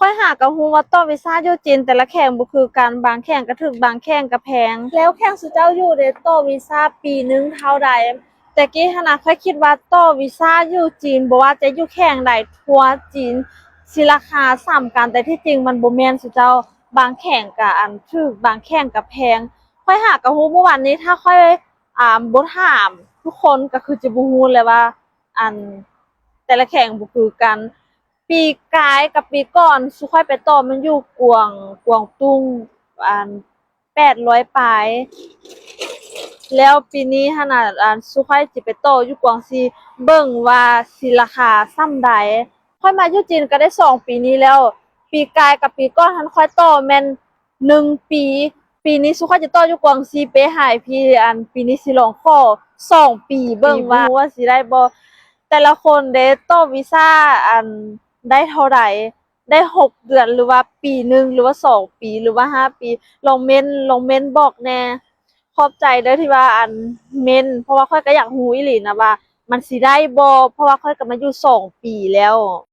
ค่อยหาก็ฮู้ว่าต่อวีซ่าอยู่จีนแต่ละแข่งบ่คือกันบางแข่งก็ถึกบางแข่งก็แพงแล้วแข่งสุเจ้าอยู่ได้ต่อวีซ่าปีหนึงเท่าใดแต่กี้หั้นน่ะค่อยคิดว่าต่อวีซ่าอยู่จีนบ่ว่าจะอยู่แข่งใดทั่วจีนสิราคาส่ำกันแต่ที่จริงมันบ่แม่นสุเจ้าบางแข่งก็ถูกบางแข่งก็แพงค่อยหาก็ฮู้เมื่อวานนี้ถ้าค่อยบ่ถามทุกคนก็คือจะบ่ฮู้เลยว่าอันแต่ละแข่งบ่คือกัน ปีกายกับปีก่อนสุค่อยไปต่อมันอยู่กวางตุ้งอัน800ปลายแล้วปีนี้ขนาดสุค่อยสิไปต่ออยู่กวางซีเบิ่งว่าสิราคาส่ำใดค่อยมาอยู่จีนก็ได้2 ปีนี้แล้วปีกายกับปีก่อนหั้นค่อยต่อแม่น1 ปีปีนี้สุค่อยจะต่ออยู่กวางซีไปหายพี่ปีนี้สิลองขอ2 ปีเบิ่งว่าสิได้บ่แต่ละคนเด้ต่อวีซ่าได้เท่าใดได้6 เดือนหรือว่าปีหนึ่งหรือว่า2 ปีหรือว่า5 ปีลองเม้นบอกแน่ขอบใจเด้อที่ว่าเม้นเพราะว่าข้อยก็อยากรู้อีหลีนะว่ามันสิได้บ่เพราะว่าข้อยก็มาอยู่2 ปีแล้ว